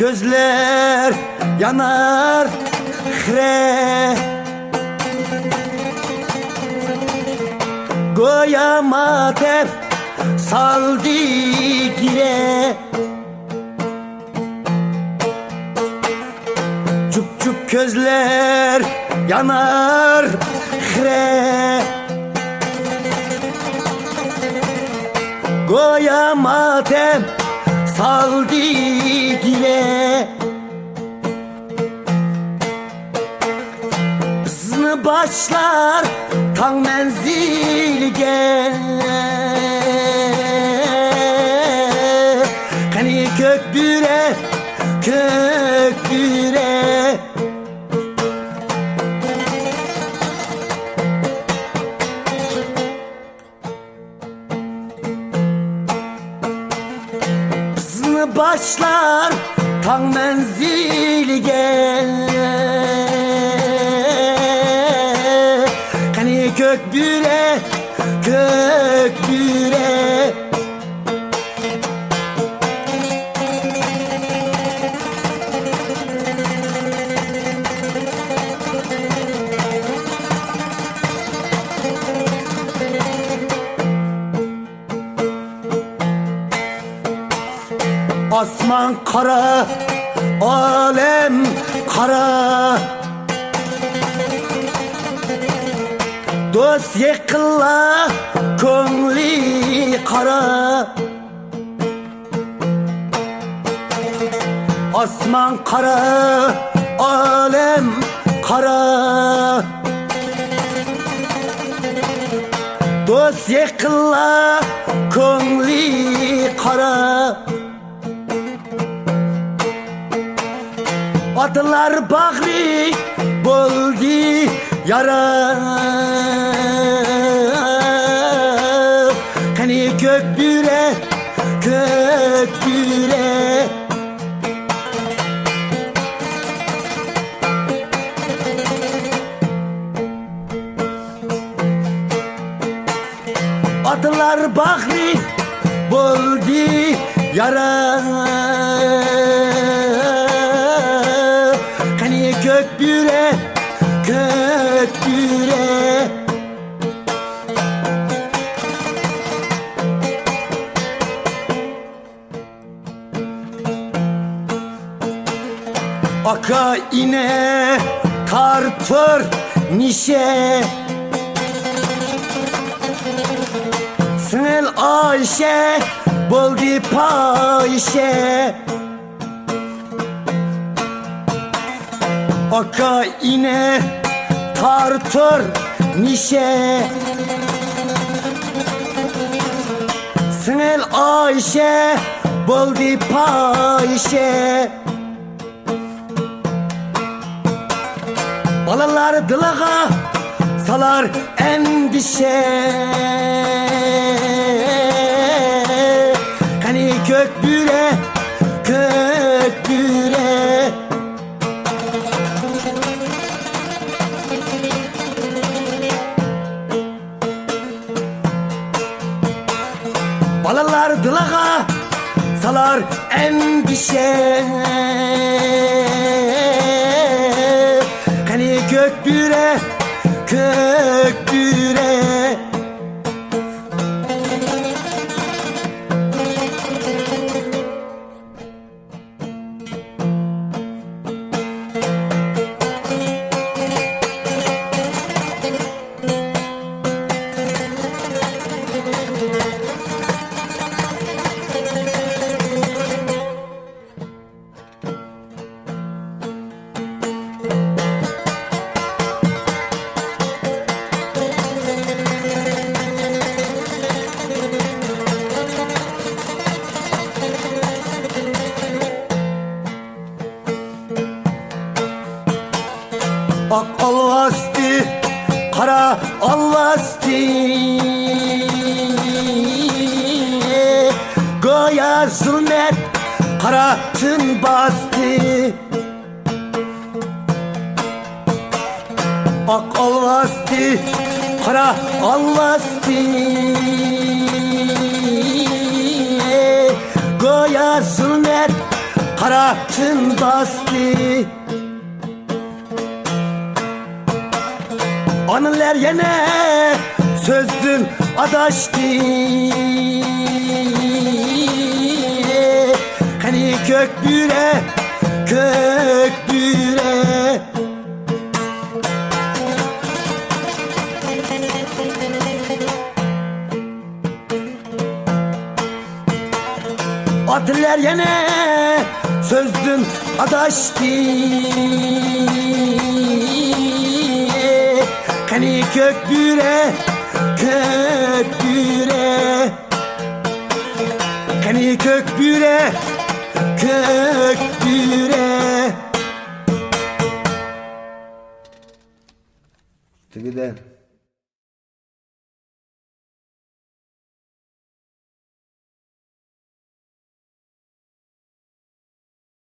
közler yanar hre Goya mater saldı gire Cüp cüp közler yanar hre Goya matem saldı gire Hızlı başlar tan menzilge Hani kök büre Hızlı başlar tan menzilge Hani kök büre Asman kara, alem kara Dost yıkıla, köngli kara Asman kara, alem kara Dost yıkıla, köngli kara Atlar bağrı buldu yara Hani kök büre Atlar bağrı buldu yara Hani kök büre Aka ine tartır nişe Sınıl Ayşe buldu payşe Aka ine tartır nişe Sınıl Ayşe buldu payşe Balalar dılağa salar endişe Hani kök büre Balalar dılağa salar endişe Hani kök büre Ak alvasti, kara alvasti Goya zulmet, kara tın bastı Ak alvasti, kara alvasti Goya zulmet, kara tın bastı. Anılar yine sözün adaştı. Hani kök büre, kök büre. Atırlar yine sözün adaştı. Hani kök büre, kök büre. Hani kök büre, kök büre. Tıkıdan.